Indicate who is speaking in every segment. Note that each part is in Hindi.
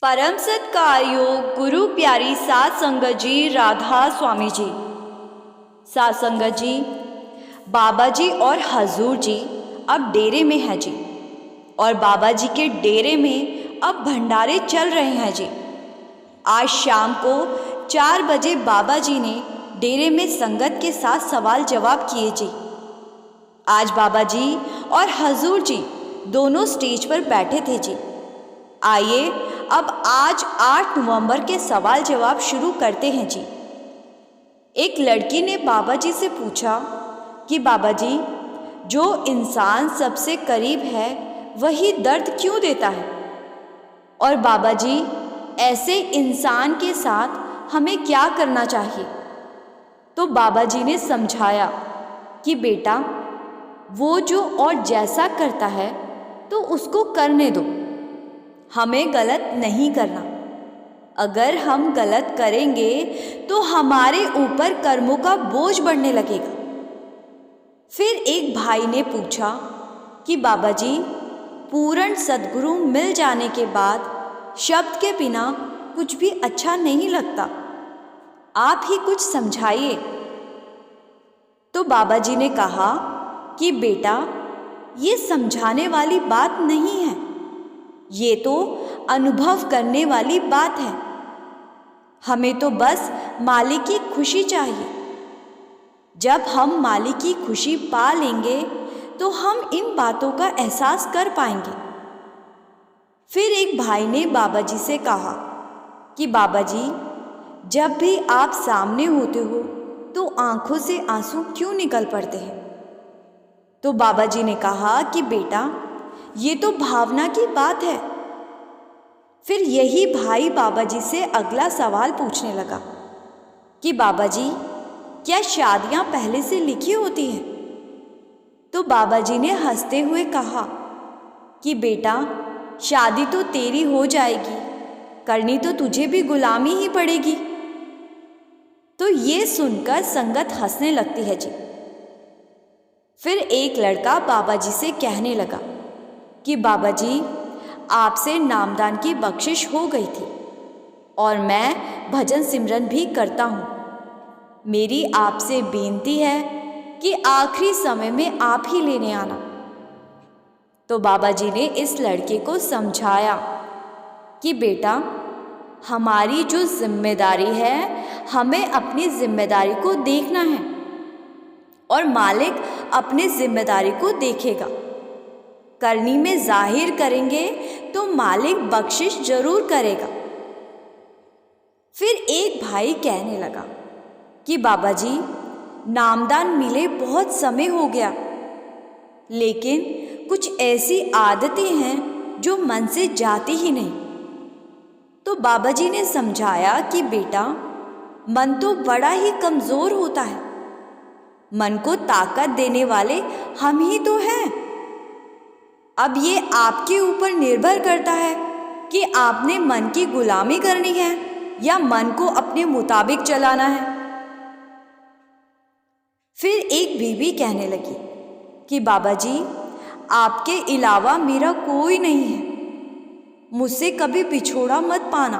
Speaker 1: परम सत्कारयोग गुरु प्यारी सात संगत जी, राधा स्वामी जी। सात संगत जी, बाबा जी और हजूर जी अब डेरे में हैं जी, और बाबा जी के डेरे में अब भंडारे चल रहे हैं जी। आज शाम को 4 बजे बाबा जी ने डेरे में संगत के साथ सवाल जवाब किए जी। आज बाबा जी और हजूर जी दोनों स्टेज पर बैठे थे जी। आइए अब आज 8 नवंबर के सवाल जवाब शुरू करते हैं जी। एक लड़की ने बाबा जी से पूछा कि बाबा जी, जो इंसान सबसे करीब है वही दर्द क्यों देता है, और बाबा जी ऐसे इंसान के साथ हमें क्या करना चाहिए। तो बाबा जी ने समझाया कि बेटा, वो जो और जैसा करता है तो उसको करने दो, हमें गलत नहीं करना। अगर हम गलत करेंगे तो हमारे ऊपर कर्मों का बोझ बढ़ने लगेगा। फिर एक भाई ने पूछा कि बाबा जी, पूर्ण सद्गुरु मिल जाने के बाद शब्द के बिना कुछ भी अच्छा नहीं लगता, आप ही कुछ समझाइए। तो बाबा जी ने कहा कि बेटा, ये समझाने वाली बात नहीं है, ये तो अनुभव करने वाली बात है। हमें तो बस मालिक की खुशी चाहिए। जब हम मालिक की खुशी पा लेंगे तो हम इन बातों का एहसास कर पाएंगे। फिर एक भाई ने बाबा जी से कहा कि बाबा जी, जब भी आप सामने होते हो तो आंखों से आंसू क्यों निकल पड़ते हैं। तो बाबा जी ने कहा कि बेटा, ये तो भावना की बात है। फिर यही भाई बाबा जी से अगला सवाल पूछने लगा कि बाबा जी, क्या शादियां पहले से लिखी होती हैं। तो बाबा जी ने हंसते हुए कहा कि बेटा, शादी तो तेरी हो जाएगी, करनी तो तुझे भी गुलामी ही पड़ेगी। तो ये सुनकर संगत हंसने लगती है जी। फिर एक लड़का बाबा जी से कहने लगा कि बाबा जी, आपसे नामदान की बख्शिश हो गई थी और मैं भजन सिमरन भी करता हूँ। मेरी आपसे बेनती है कि आखिरी समय में आप ही लेने आना। तो बाबा जी ने इस लड़के को समझाया कि बेटा, हमारी जो जिम्मेदारी है, हमें अपनी जिम्मेदारी को देखना है और मालिक अपनी जिम्मेदारी को देखेगा। करनी में जाहिर करेंगे तो मालिक बख्शिश जरूर करेगा। फिर एक भाई कहने लगा कि बाबा जी, नामदान मिले बहुत समय हो गया, लेकिन कुछ ऐसी आदतें हैं जो मन से जाती ही नहीं। तो बाबा जी ने समझाया कि बेटा, मन तो बड़ा ही कमज़ोर होता है, मन को ताकत देने वाले हम ही तो हैं। अब ये आपके ऊपर निर्भर करता है कि आपने मन की गुलामी करनी है या मन को अपने मुताबिक चलाना है। फिर एक बीवी कहने लगी कि बाबा जी, आपके अलावा मेरा कोई नहीं है, मुझसे कभी बिछोड़ा मत पाना।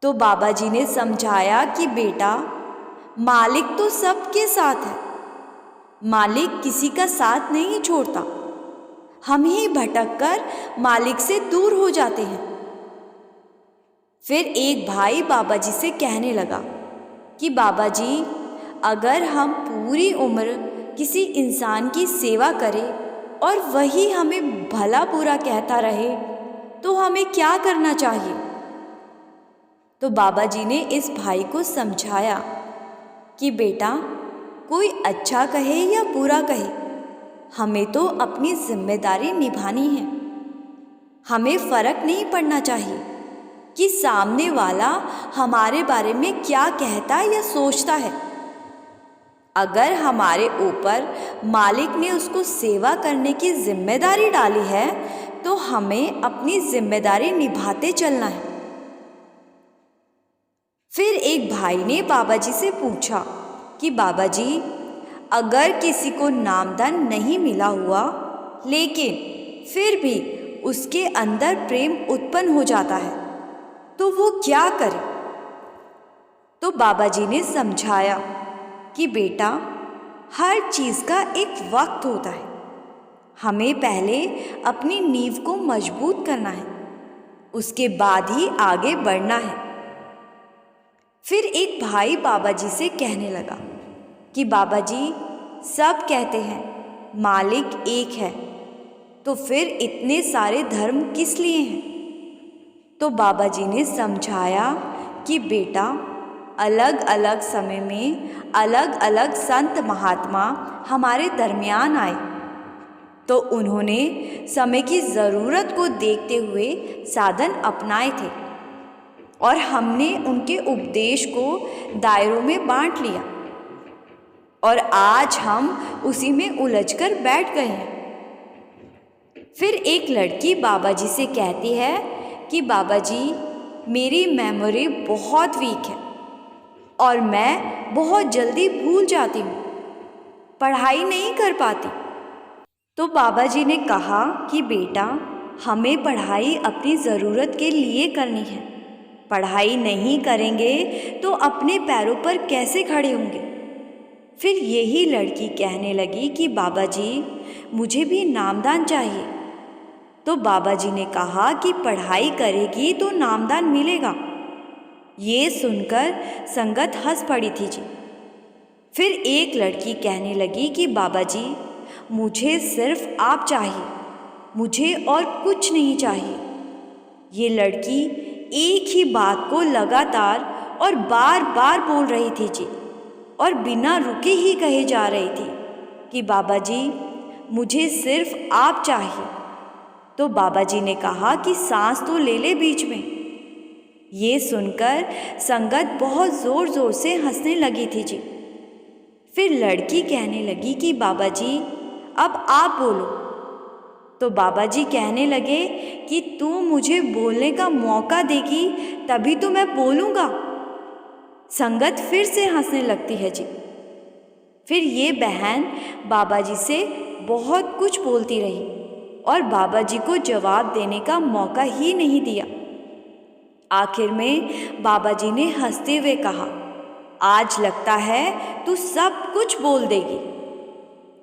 Speaker 1: तो बाबा जी ने समझाया कि बेटा, मालिक तो सबके साथ है, मालिक किसी का साथ नहीं छोड़ता, हम ही भटक कर मालिक से दूर हो जाते हैं। फिर एक भाई बाबा जी से कहने लगा कि बाबा जी, अगर हम पूरी उम्र किसी इंसान की सेवा करें और वही हमें भला बुरा कहता रहे तो हमें क्या करना चाहिए। तो बाबा जी ने इस भाई को समझाया कि बेटा, कोई अच्छा कहे या बुरा कहे, हमें तो अपनी जिम्मेदारी निभानी है। हमें फर्क नहीं पड़ना चाहिए कि सामने वाला हमारे बारे में क्या कहता या सोचता है। अगर हमारे ऊपर मालिक ने उसको सेवा करने की जिम्मेदारी डाली है तो हमें अपनी जिम्मेदारी निभाते चलना है। फिर एक भाई ने बाबा जी से पूछा कि बाबा जी, अगर किसी को नामदान नहीं मिला हुआ लेकिन फिर भी उसके अंदर प्रेम उत्पन्न हो जाता है तो वो क्या करे। तो बाबा जी ने समझाया कि बेटा, हर चीज़ का एक वक्त होता है। हमें पहले अपनी नींव को मजबूत करना है, उसके बाद ही आगे बढ़ना है। फिर एक भाई बाबा जी से कहने लगा कि बाबा जी, सब कहते हैं मालिक एक है, तो फिर इतने सारे धर्म किस लिए हैं? तो बाबा जी ने समझाया कि बेटा, अलग अलग समय में अलग अलग संत महात्मा हमारे दरमियान आए, तो उन्होंने समय की ज़रूरत को देखते हुए साधन अपनाए थे और हमने उनके उपदेश को दायरों में बांट लिया और आज हम उसी में उलझकर बैठ गए हैं। फिर एक लड़की बाबा जी से कहती है कि बाबा जी, मेरी मेमोरी बहुत वीक है और मैं बहुत जल्दी भूल जाती हूँ, पढ़ाई नहीं कर पाती। तो बाबा जी ने कहा कि बेटा, हमें पढ़ाई अपनी ज़रूरत के लिए करनी है। पढ़ाई नहीं करेंगे तो अपने पैरों पर कैसे खड़े होंगे। फिर यही लड़की कहने लगी कि बाबा जी, मुझे भी नामदान चाहिए। तो बाबा जी ने कहा कि पढ़ाई करेगी तो नामदान मिलेगा। ये सुनकर संगत हंस पड़ी थी जी। फिर एक लड़की कहने लगी कि बाबा जी, मुझे सिर्फ आप चाहिए, मुझे और कुछ नहीं चाहिए। ये लड़की एक ही बात को लगातार और बार बार बोल रही थी जी, और बिना रुके ही कहे जा रही थी कि बाबा जी, मुझे सिर्फ आप चाहिए। तो बाबा जी ने कहा कि सांस तो ले ले बीच में। ये सुनकर संगत बहुत ज़ोर ज़ोर से हंसने लगी थी जी। फिर लड़की कहने लगी कि बाबा जी, अब आप बोलो। तो बाबा जी कहने लगे कि तू मुझे बोलने का मौका देगी तभी तो मैं बोलूँगा। संगत फिर से हंसने लगती है जी। फिर ये बहन बाबा जी से बहुत कुछ बोलती रही और बाबा जी को जवाब देने का मौका ही नहीं दिया। आखिर में बाबा जी ने हंसते हुए कहा, आज लगता है तू सब कुछ बोल देगी।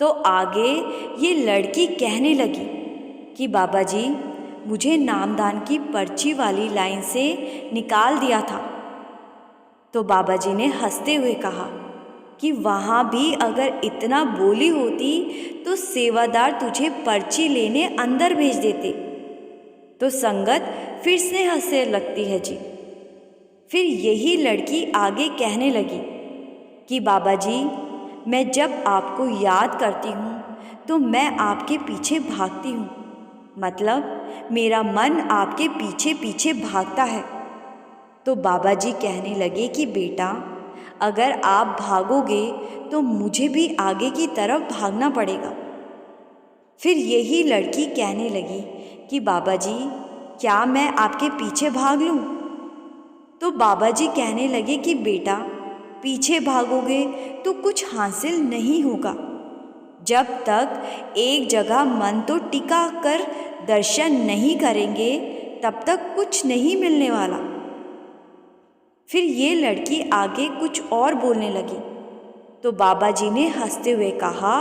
Speaker 1: तो आगे ये लड़की कहने लगी कि बाबा जी, मुझे नामदान की पर्ची वाली लाइन से निकाल दिया था। तो बाबा जी ने हंसते हुए कहा कि वहाँ भी अगर इतना बोली होती तो सेवादार तुझे पर्ची लेने अंदर भेज देते। तो संगत फिर से हंसने लगती है जी। फिर यही लड़की आगे कहने लगी कि बाबा जी, मैं जब आपको याद करती हूँ तो मैं आपके पीछे भागती हूँ, मतलब मेरा मन आपके पीछे पीछे भागता है। तो बाबा जी कहने लगे कि बेटा, अगर आप भागोगे तो मुझे भी आगे की तरफ भागना पड़ेगा। फिर यही लड़की कहने लगी कि बाबा जी, क्या मैं आपके पीछे भाग लूं? तो बाबा जी कहने लगे कि बेटा, पीछे भागोगे तो कुछ हासिल नहीं होगा। जब तक एक जगह मन तो टिका कर दर्शन नहीं करेंगे तब तक कुछ नहीं मिलने वाला। फिर ये लड़की आगे कुछ और बोलने लगी। तो बाबा जी ने हंसते हुए कहा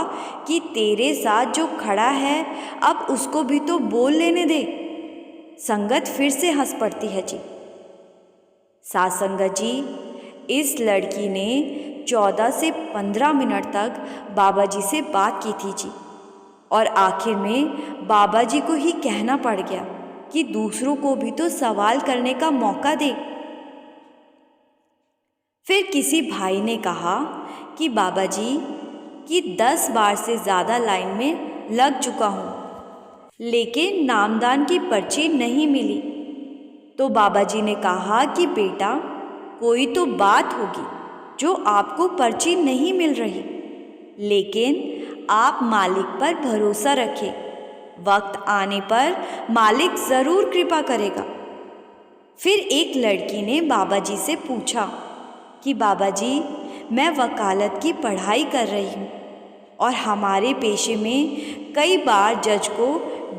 Speaker 1: कि तेरे साथ जो खड़ा है अब उसको भी तो बोल लेने दे। संगत फिर से हंस पड़ती है जी। साथ संगत जी, इस लड़की ने 14 से 15 मिनट तक बाबा जी से बात की थी जी, और आखिर में बाबा जी को ही कहना पड़ गया कि दूसरों को भी तो सवाल करने का मौका दे। फिर किसी भाई ने कहा कि बाबा जी कि 10 बार से ज़्यादा लाइन में लग चुका हूँ, लेकिन नामदान की पर्ची नहीं मिली। तो बाबा जी ने कहा कि बेटा, कोई तो बात होगी जो आपको पर्ची नहीं मिल रही, लेकिन आप मालिक पर भरोसा रखें, वक्त आने पर मालिक ज़रूर कृपा करेगा। फिर एक लड़की ने बाबा जी से पूछा कि बाबा जी, मैं वकालत की पढ़ाई कर रही हूँ और हमारे पेशे में कई बार जज को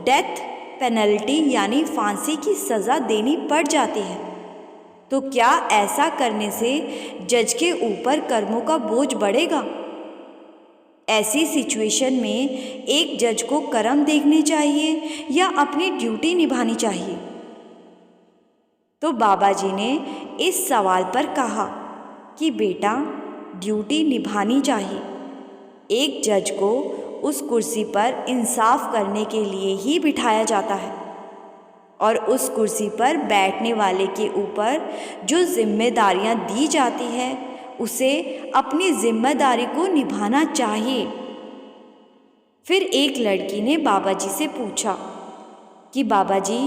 Speaker 1: डेथ पेनल्टी यानी फांसी की सज़ा देनी पड़ जाती है, तो क्या ऐसा करने से जज के ऊपर कर्मों का बोझ बढ़ेगा? ऐसी सिचुएशन में एक जज को कर्म देखने चाहिए या अपनी ड्यूटी निभानी चाहिए? तो बाबा जी ने इस सवाल पर कहा कि बेटा, ड्यूटी निभानी चाहिए। एक जज को उस कुर्सी पर इंसाफ करने के लिए ही बिठाया जाता है और उस कुर्सी पर बैठने वाले के ऊपर जो जिम्मेदारियां दी जाती है उसे अपनी जिम्मेदारी को निभाना चाहिए। फिर एक लड़की ने बाबा जी से पूछा कि बाबा जी,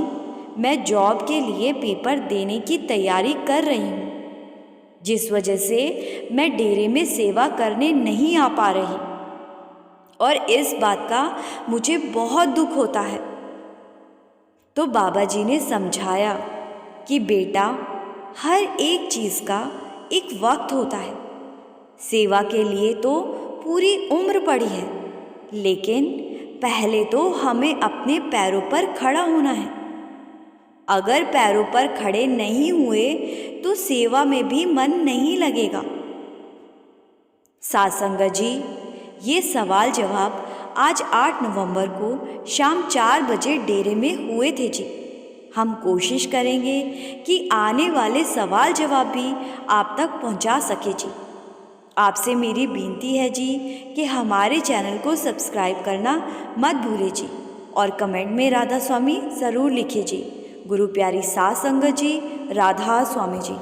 Speaker 1: मैं जॉब के लिए पेपर देने की तैयारी कर रही हूँ, जिस वजह से मैं डेरे में सेवा करने नहीं आ पा रही और इस बात का मुझे बहुत दुख होता है। तो बाबा जी ने समझाया कि बेटा, हर एक चीज़ का एक वक्त होता है। सेवा के लिए तो पूरी उम्र पड़ी है, लेकिन पहले तो हमें अपने पैरों पर खड़ा होना है। अगर पैरों पर खड़े नहीं हुए तो सेवा में भी मन नहीं लगेगा। साथ संगत जी, ये सवाल जवाब आज 8 नवंबर को शाम 4 बजे डेरे में हुए थे जी। हम कोशिश करेंगे कि आने वाले सवाल जवाब भी आप तक पहुंचा सके जी। आपसे मेरी विनती है जी कि हमारे चैनल को सब्सक्राइब करना मत भूलिए जी और कमेंट में राधा स्वामी ज़रूर लिखिए जी। गुरु प्यारी साथ संगत जी, राधा स्वामी जी।